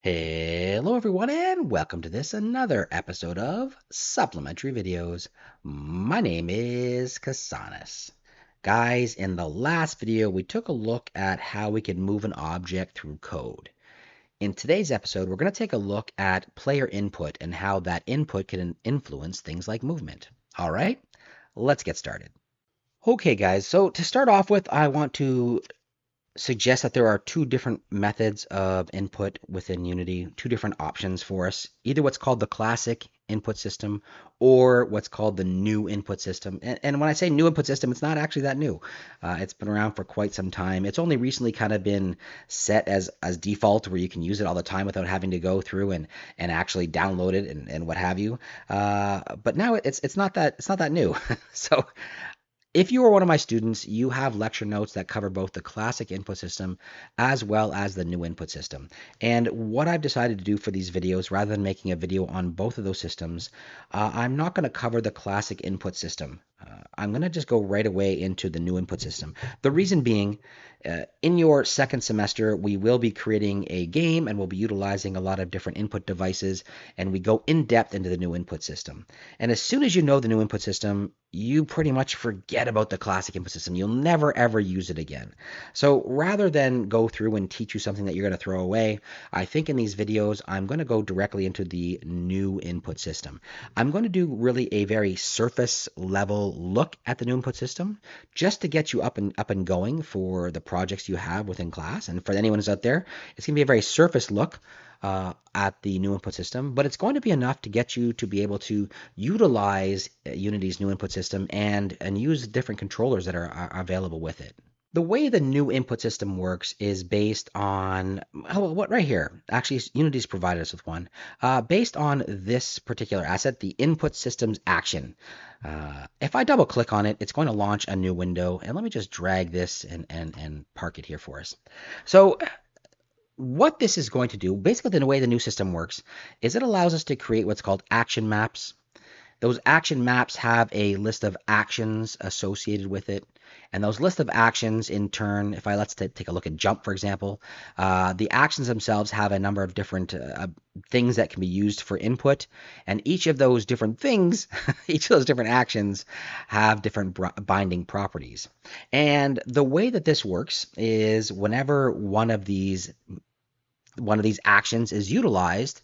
Hello everyone and welcome to another episode of Supplementary Videos. My name is Kasanis. Guys, in the last video we took a look at how we can move an object through code. In today's episode we're going to take a look at player input and how that input can influence things like movement. All right, let's get started. Okay guys, so to start off with I want to suggest that there are two different methods of input within Unity, two different options for us, either what's called the classic input system or what's called the new input system. And when I say new input system, it's not actually that new. It's been around for quite some time. It's only recently kind of been set as default where you can use it all the time without having to go through and actually download it and what have you. But now it's not that new. So if you are one of my students, you have lecture notes that cover both the classic input system as well as the new input system. And what I've decided to do for these videos, rather than making a video on both of those systems, I'm not going to cover the classic input system. I'm going to just go right away into the new input system. The reason being, in your second semester, we will be creating a game and we'll be utilizing a lot of different input devices, and we go in depth into the new input system. And as soon as you know the new input system, you pretty much forget about the classic input system. You'll never ever use it again. So rather than go through and teach you something that you're going to throw away, I think in these videos, I'm going to go directly into the new input system. I'm going to do really a very surface level look at the new input system just to get you up and going for the projects you have within class. And for anyone who's out there, it's going to be a very surface look at the new input system, but it's going to be enough to get you to be able to utilize Unity's new input system and use different controllers that are available with it. The way the new input system works is based on what right here. Actually, Unity's provided us with one based on this particular asset, the input system's action. If I double click on it, it's going to launch a new window. And let me just drag this and park it here for us. So what this is going to do, basically the way the new system works, is it allows us to create what's called action maps. Those action maps have a list of actions associated with it. And those list of actions in turn, if let's take a look at jump, for example, the actions themselves have a number of different things that can be used for input. And each of those different things, each of those different actions have different binding properties. And the way that this works is whenever one of these actions is utilized,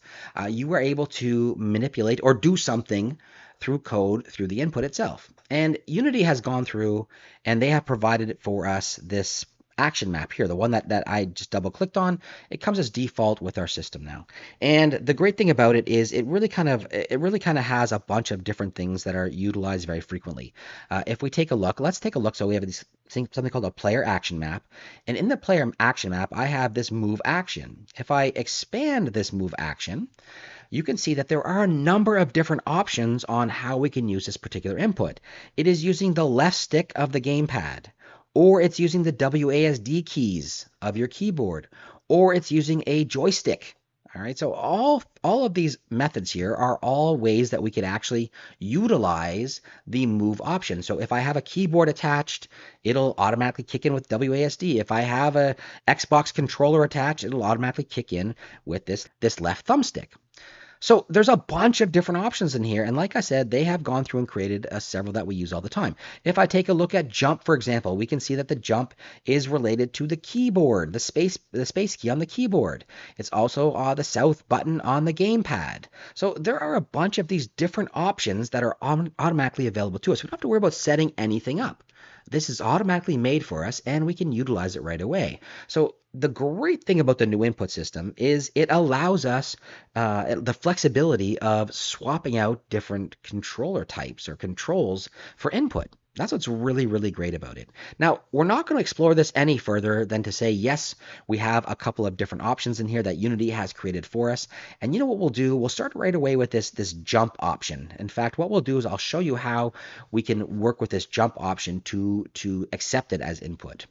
you are able to manipulate or do something through code through the input itself. And Unity has gone through and they have provided for us this action map here, the one that I just double clicked on. It comes as default with our system now. And the great thing about it is it really kind of has a bunch of different things that are utilized very frequently. If we take a look, let's take a look. So we have something called a player action map. And in the player action map, I have this move action. If I expand this move action, you can see that there are a number of different options on how we can use this particular input. It is using the left stick of the gamepad, or it's using the WASD keys of your keyboard, or it's using a joystick. All right, so all of these methods here are all ways that we could actually utilize the move option. So if I have a keyboard attached, it'll automatically kick in with WASD. If I have a Xbox controller attached, it'll automatically kick in with this left thumbstick. So there's a bunch of different options in here. And like I said, they have gone through and created several that we use all the time. If I take a look at jump, for example, we can see that the jump is related to the keyboard, the space key on the keyboard. It's also the south button on the gamepad. So there are a bunch of these different options that are automatically available to us. We don't have to worry about setting anything up. This is automatically made for us and we can utilize it right away. So the great thing about the new input system is it allows us the flexibility of swapping out different controller types or controls for input. That's what's really, really great about it. Now, we're not going to explore this any further than to say, yes, we have a couple of different options in here that Unity has created for us. And you know what we'll do? We'll start right away with this jump option. In fact, what we'll do is I'll show you how we can work with this jump option to accept it as input.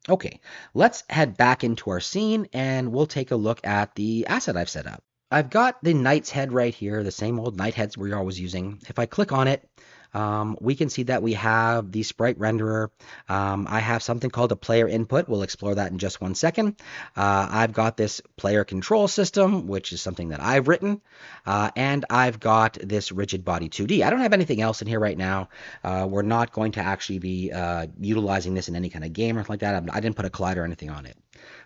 Okay, let's head back into our scene and we'll take a look at the asset I've set up. I've got the knight's head right here, the same old knight heads we're always using. If I click on it, we can see that we have the sprite renderer. I have something called a player input. We'll explore that in just 1 second. I've got this player control system, which is something that I've written, and I've got this rigid body 2D. I don't have anything else in here right now. We're not going to actually be utilizing this in any kind of game or anything like that. I didn't put a collider or anything on it.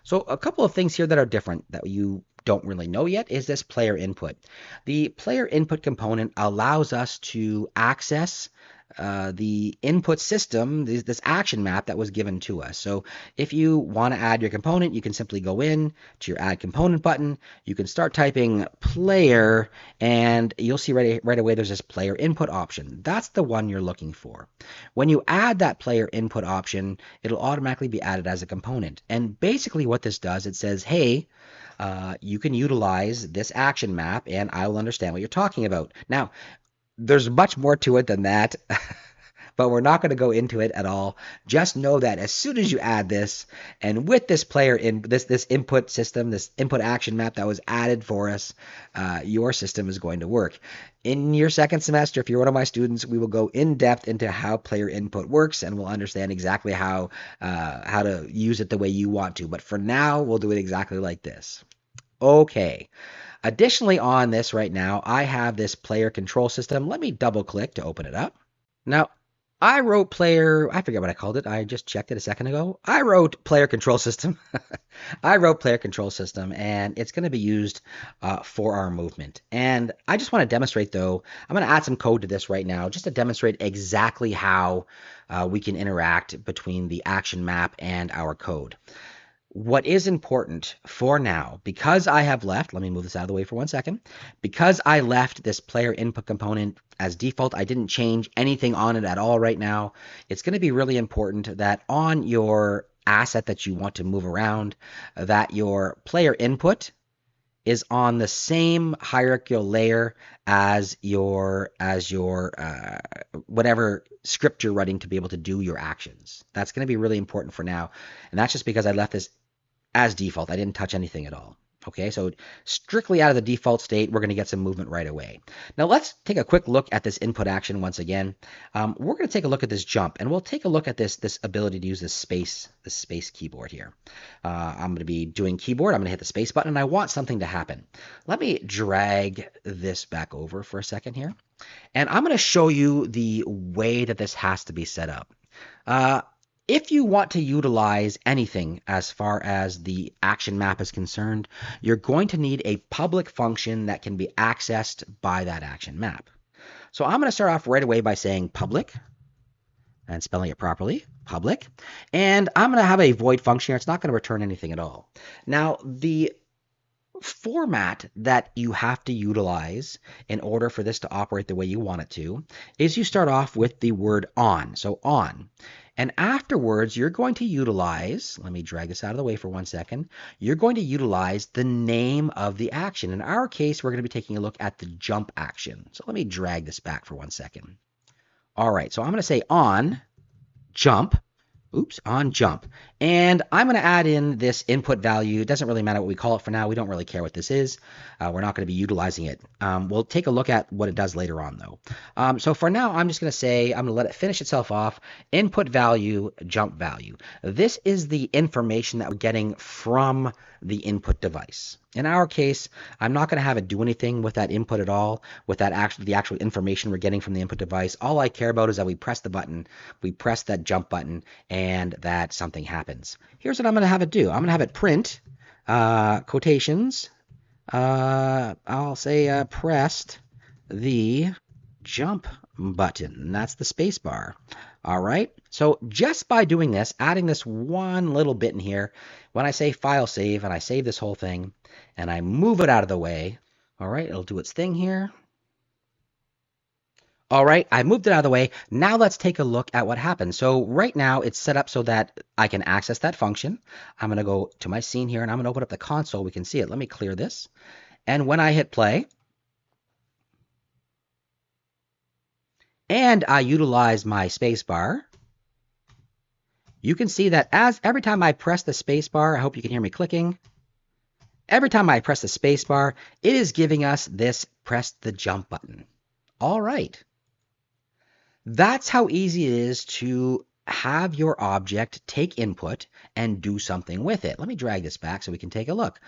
So a couple of things here that are different that you don't really know yet is this player input. The player input component allows us to access the input system, this action map that was given to us. So if you want to add your component, you can simply go in to your add component button. You can start typing player, and you'll see right away there's this player input option. That's the one you're looking for. When you add that player input option, it'll automatically be added as a component. And basically what this does, it says, hey, you can utilize this action map and I will understand what you're talking about. Now, there's much more to it than that, but we're not going to go into it at all. Just know that as soon as you add this, and with this player in this input system, this input action map that was added for us, your system is going to work. In your second semester, if you're one of my students, we will go in depth into how player input works, and we'll understand exactly how to use it the way you want to. But for now, we'll do it exactly like this. Okay. Additionally, on this right now, I have this player control system. Let me double click to open it up. Now, I wrote player, I forget what I called it. I just checked it a second ago. I wrote player control system. I wrote player control system, and it's going to be used for our movement. And I just want to demonstrate, though, I'm going to add some code to this right now just to demonstrate exactly how we can interact between the action map and our code. What is important for now, because I have left, let me move this out of the way for 1 second, because I left this player input component as default, I didn't change anything on it at all right now. It's going to be really important that on your asset that you want to move around, that your player input is on the same hierarchical layer as your whatever script you're writing to be able to do your actions. That's going to be really important for now, and that's just because I left this as default. I didn't touch anything at all. Okay, so strictly out of the default state, we're going to get some movement right away. Now let's take a quick look at this input action once again. We're going to take a look at this jump, and we'll take a look at this ability to use this space keyboard here. I'm going to be doing keyboard. I'm going to hit the space button, and I want something to happen. Let me drag this back over for a second here, and I'm going to show you the way that this has to be set up. If you want to utilize anything as far as the action map is concerned, you're going to need a public function that can be accessed by that action map. So I'm going to start off right away by saying public, and spelling it properly, public, and I'm going to have a void function here. It's not going to return anything at all. Now, the format that you have to utilize in order for this to operate the way you want it to is you start off with the word on, so on. And afterwards, you're going to utilize, let me drag this out of the way for 1 second, you're going to utilize the name of the action. In our case, we're going to be taking a look at the jump action. So let me drag this back for 1 second. All right, so I'm going to say on jump, on jump. And I'm going to add in this input value. It doesn't really matter what we call it for now. We don't really care what this is. We're not going to be utilizing it. We'll take a look at what it does later on, though. So for now, I'm just going to say, I'm going to let it finish itself off. Input value, jump value. This is the information that we're getting from the input device. In our case, I'm not going to have it do anything with that input at all, with that the actual information we're getting from the input device. All I care about is that we press the button, we press that jump button, and that something happens. Here's what I'm going to have it do. I'm going to have it print, quotations, I'll say pressed the jump button. That's the space bar. All right. So just by doing this, adding this one little bit in here, when I say file save and I save this whole thing and I move it out of the way, all right, it'll do its thing here. All right, I moved it out of the way. Now let's take a look at what happens. So right now it's set up so that I can access that function. I'm going to go to my scene here and I'm going to open up the console. We can see it. Let me clear this. And when I hit play, and I utilize my space bar, you can see that every time I press the space bar, I hope you can hear me clicking. Every time I press the space bar, it is giving us this press the jump button. All right. That's how easy it is to have your object take input and do something with it. Let me drag this back so we can take a look.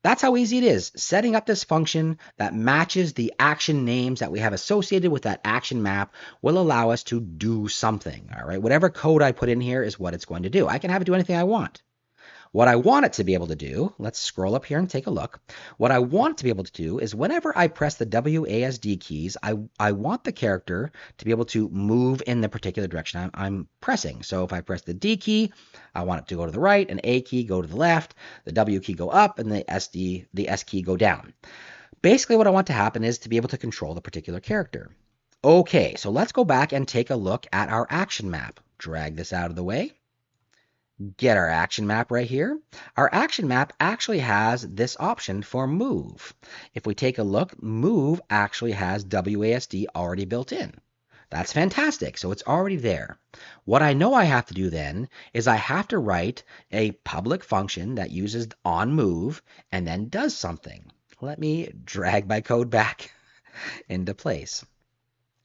That's how easy it is. Setting up this function that matches the action names that we have associated with that action map will allow us to do something. All right, whatever code I put in here is what it's going to do. I can have it do anything I want. What I want it to be able to do, let's scroll up here and take a look. What I want it to be able to do is whenever I press the WASD keys, I want the character to be able to move in the particular direction I'm pressing. So if I press the D key, I want it to go to the right, and A key go to the left, the W key go up, and the S key go down. Basically what I want to happen is to be able to control the particular character. Okay, so let's go back and take a look at our action map. Drag this out of the way. Get our action map right here. Our action map actually has this option for move. If we take a look, move actually has WASD already built in. That's fantastic. So it's already there. What I know I have to do then is I have to write a public function that uses onMove and then does something. Let me drag my code back into place.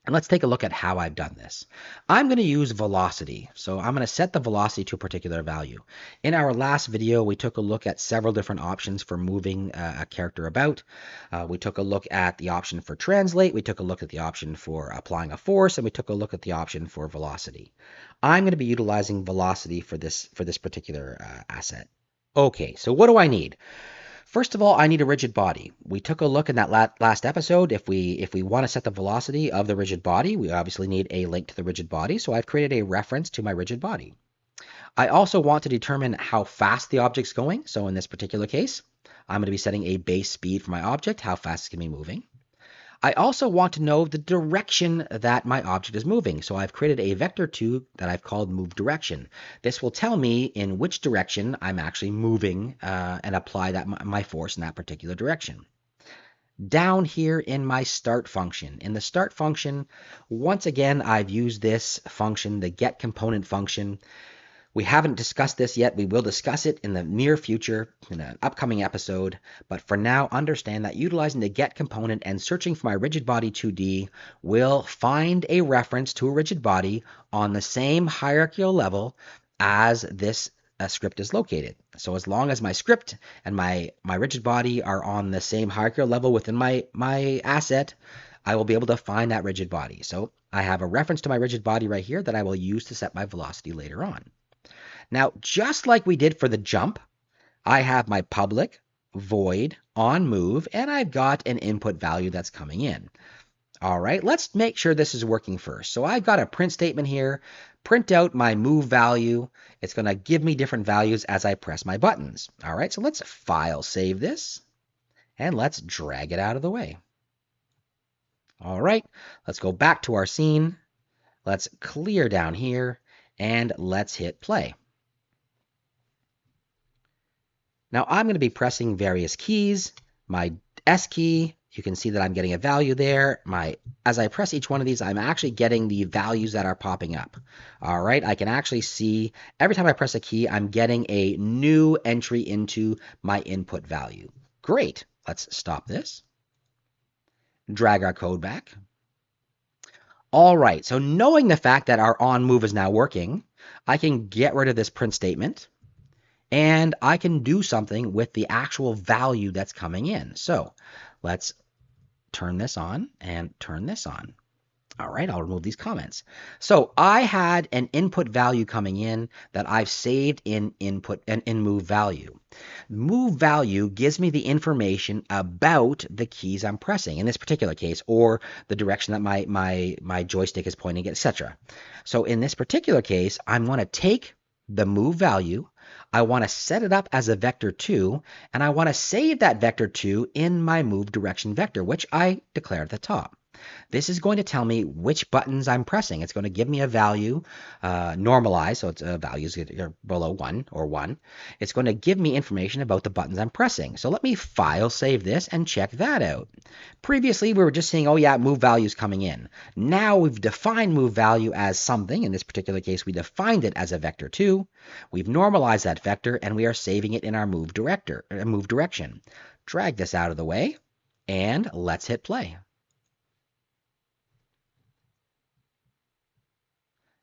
And let's take a look at how I've done this. I'm going to use velocity. So I'm going to set the velocity to a particular value. In our last video, we took a look at several different options for moving a character about. We took a look at the option for translate. We took a look at the option for applying a force, and we took a look at the option for velocity. I'm going to be utilizing velocity for this particular asset. Okay, so what do I need? First of all, I need a rigid body. We took a look in that last episode. If we want to set the velocity of the rigid body, we obviously need a link to the rigid body. So I've created a reference to my rigid body. I also want to determine how fast the object's going. So in this particular case, I'm going to be setting a base speed for my object, how fast it's going to be moving. I also want to know the direction that my object is moving. So I've created a vector2 that I've called move direction. This will tell me in which direction I'm actually moving and apply my force in that particular direction. Down here in my start function, in the start function, once again, I've used this function, the get component function. We haven't discussed this yet. We will discuss it in the near future in an upcoming episode. But for now, understand that utilizing the get component and searching for my rigid body 2D will find a reference to a rigid body on the same hierarchical level as this script is located. So as long as my script and my rigid body are on the same hierarchical level within my asset, I will be able to find that rigid body. So I have a reference to my rigid body right here that I will use to set my velocity later on. Now, just like we did for the jump, I have my public, void, onMove, and I've got an input value that's coming in. All right, let's make sure this is working first. So I've got a print statement here, print out my move value. It's going to give me different values as I press my buttons. All right, so let's file save this, and let's drag it out of the way. All right, let's go back to our scene. Let's clear down here, and let's hit play. Now I'm going to be pressing various keys. My S key, you can see that I'm getting a value there. As I press each one of these, I'm actually getting the values that are popping up. All right, I can actually see every time I press a key, I'm getting a new entry into my input value. Great. Let's stop this. Drag our code back. All right, so knowing the fact that our onMove is now working, I can get rid of this print statement. And I can do something with the actual value that's coming in. So let's turn this on and turn this on. All right, I'll remove these comments. So I had an input value coming in that I've saved in input and in move value. Move value gives me the information about the keys I'm pressing in this particular case, or the direction that my joystick is pointing, etc. So in this particular case, I'm going to take the move value. I want to set it up as a vector2, and I want to save that vector2 in my move direction vector, which I declare at the top. This is going to tell me which buttons I'm pressing. It's going to give me a value normalized, so it's values below 1 or 1. It's going to give me information about the buttons I'm pressing. So let me file save this and check that out. Previously, we were just saying, oh yeah, move value is coming in. Now we've defined move value as something. In this particular case, we defined it as a vector2. We've normalized that vector, and we are saving it in our move direction. Drag this out of the way, and let's hit play.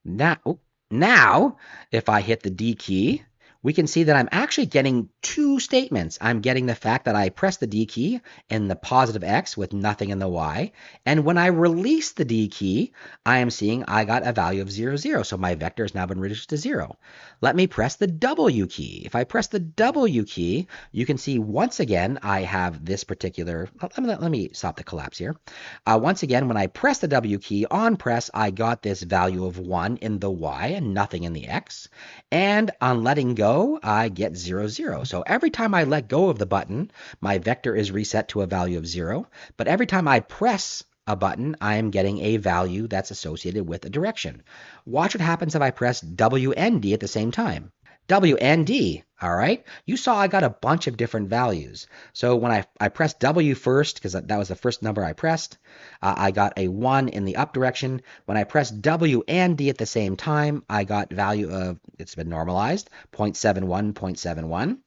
Now, if I hit the D key, we can see that I'm actually getting two statements. I'm getting the fact that I press the D key in the positive X with nothing in the Y. And when I release the D key, I am seeing I got a value of 0, 0. So my vector has now been reduced to 0. Let me press the W key. If I press the W key, you can see once again I have this particular, let me stop the collapse here. Once again, when I press the W key on press, I got this value of 1 in the Y and nothing in the X. And on letting go, I get 0, 0. So every time I let go of the button, my vector is reset to a value of 0. But every time I press a button, I am getting a value that's associated with a direction. Watch what happens if I press W and D at the same time. W and D, all right? You saw I got a bunch of different values. So when I pressed W first, because that was the first number I pressed, I got a 1 in the up direction. When I pressed W and D at the same time, I got value of, it's been normalized, 0.71, 0.71.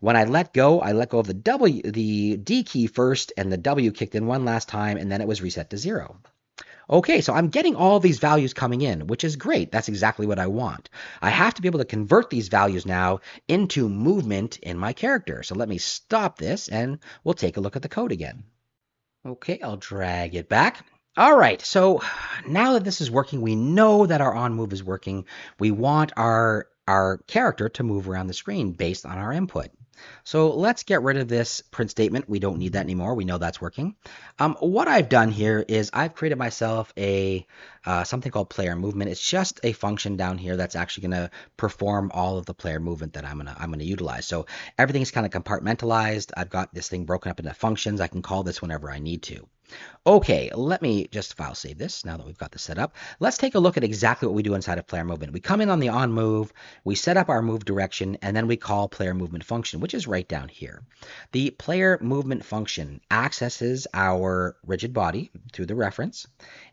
When I let go of the D key first, and the W kicked in one last time, and then it was reset to 0. Okay, so I'm getting all these values coming in, which is great. That's exactly what I want. I have to be able to convert these values now into movement in my character. So let me stop this and we'll take a look at the code again. Okay, I'll drag it back. All right, so now that this is working, we know that our on move is working. We want our character to move around the screen based on our input. So let's get rid of this print statement. We don't need that anymore. We know that's working. What I've done here is I've created myself a something called player movement. It's just a function down here that's actually going to perform all of the player movement that I'm gonna utilize. So everything is kind of compartmentalized. I've got this thing broken up into functions. I can call this whenever I need to. Okay, let me just file save this now that we've got this set up. Let's take a look at exactly what we do inside of player movement. We come in on the on move, we set up our move direction, and then we call player movement function, which is right down here. The player movement function accesses our rigid body through the reference,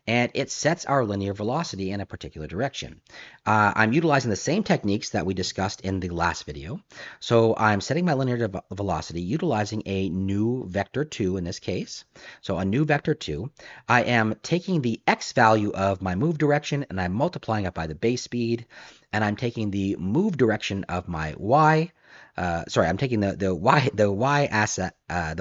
and it sets our linear velocity in a particular direction. I'm utilizing the same techniques that we discussed in the last video. So I'm setting my linear velocity utilizing a new vector 2 in this case. So a new vector 2. I am taking the x value of my move direction and I'm multiplying it by the base speed. And I'm taking the move direction of my y. I'm taking the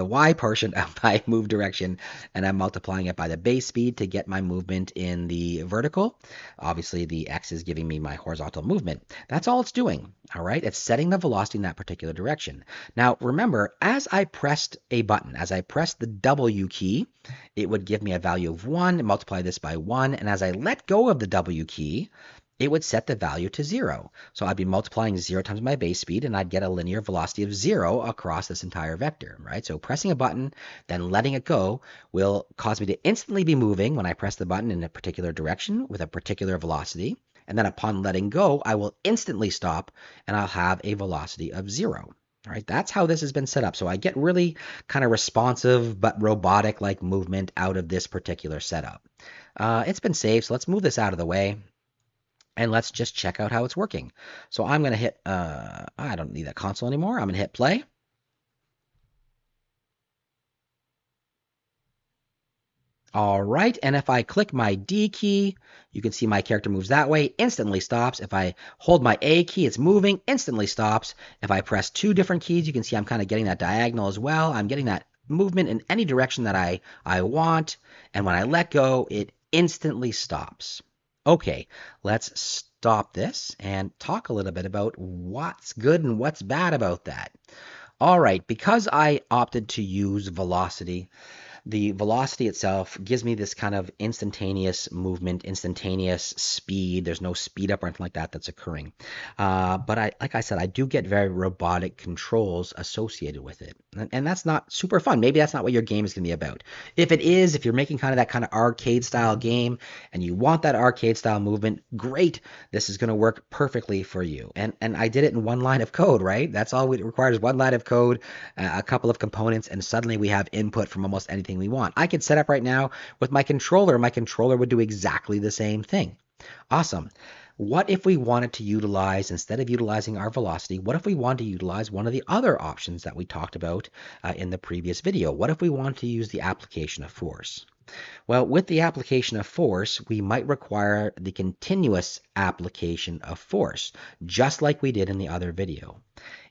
y portion of my move direction, and I'm multiplying it by the base speed to get my movement in the vertical. Obviously, the x is giving me my horizontal movement. That's all it's doing. All right, it's setting the velocity in that particular direction. Now, remember, as I pressed a button, as I pressed the W key, it would give me a value of 1, multiply this by 1, and as I let go of the W key, it would set the value to 0. So I'd be multiplying 0 times my base speed, and I'd get a linear velocity of 0 across this entire vector, right? So pressing a button, then letting it go will cause me to instantly be moving when I press the button in a particular direction with a particular velocity. And then upon letting go, I will instantly stop, and I'll have a velocity of 0. All right, that's how this has been set up. So I get really kind of responsive but robotic-like movement out of this particular setup. It's been saved, so let's move this out of the way. And let's just check out how it's working. So I'm going to hit, I don't need that console anymore. I'm going to hit play. All right, and if I click my D key, you can see my character moves that way, instantly stops. If I hold my A key, it's moving, instantly stops. If I press two different keys, you can see I'm kind of getting that diagonal as well. I'm getting that movement in any direction that I want. And when I let go, it instantly stops. Okay, let's stop this and talk a little bit about what's good and what's bad about that. All right, because I opted to use velocity, the velocity itself gives me this kind of instantaneous movement, instantaneous speed. There's no speed up or anything like that that's occurring. But like I said, I do get very robotic controls associated with it. And that's not super fun. Maybe that's not what your game is going to be about. If it is, if you're making kind of that kind of arcade style game and you want that arcade style movement, great. This is going to work perfectly for you. And I did it in one line of code, right? That's all it requires, one line of code, a couple of components, and suddenly we have input from almost anything we want. I could set up right now with my controller. My controller would do exactly the same thing. Awesome. What if we wanted to utilize, instead of utilizing our velocity, what if we wanted to utilize one of the other options that we talked about in the previous video? What if we wanted to use the application of force? Well, with the application of force, we might require the continuous application of force, just like we did in the other video.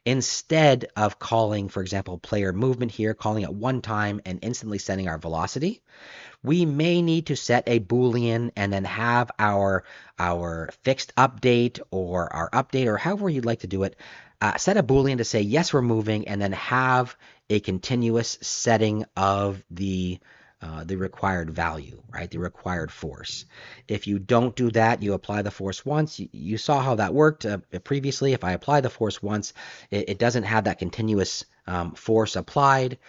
Instead of calling, for example, player movement here, calling it one time and instantly setting our velocity, we may need to set a boolean and then have our fixed update or our update or however you'd like to do it. Set a boolean to say yes, we're moving, and then have a continuous setting of the required value, right? The required force. If you don't do that, you apply the force once. You saw how that worked previously. If I apply the force once, it doesn't have that continuous force applied.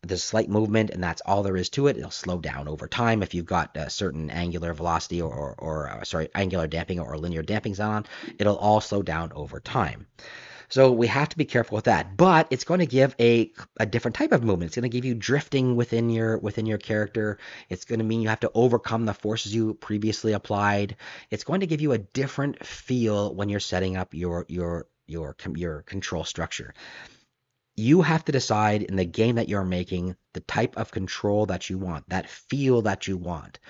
There's slight movement, and that's all there is to it. It'll slow down over time if you've got a certain angular velocity or sorry, angular damping or linear dampings on. It'll all slow down over time. So we have to be careful with that. But it's going to give a different type of movement. It's going to give you drifting within your character. It's going to mean you have to overcome the forces you previously applied. It's going to give you a different feel when you're setting up your control structure. You have to decide in the game that you're making the type of control that you want, that feel that you want.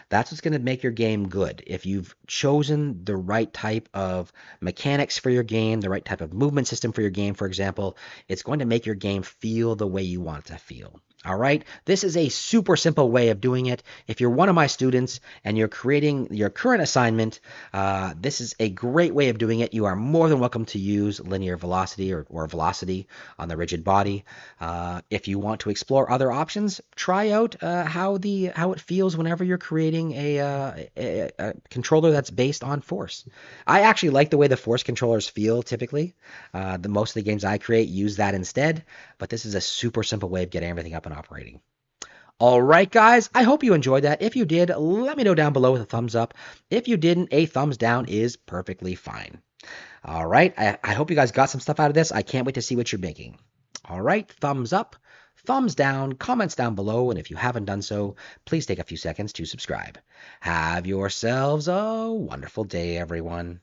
That's what's going to make your game good. If you've chosen the right type of mechanics for your game, the right type of movement system for your game, for example, it's going to make your game feel the way you want it to feel. All right, this is a super simple way of doing it. If you're one of my students and you're creating your current assignment, this is a great way of doing it. You are more than welcome to use linear velocity or velocity on the rigid body. If you want to explore other options, try out how it feels whenever you're creating a controller that's based on force. I actually like the way the force controllers feel typically. Most of the games I create use that instead, but this is a super simple way of getting everything up and operating. All right, guys, I hope you enjoyed that. If you did, let me know down below with a thumbs up. If you didn't, a thumbs down is perfectly fine. All right, I hope you guys got some stuff out of this. I can't wait to see what you're making. All right, thumbs up, thumbs down, comments down below, and if you haven't done so, please take a few seconds to subscribe. Have yourselves a wonderful day, everyone.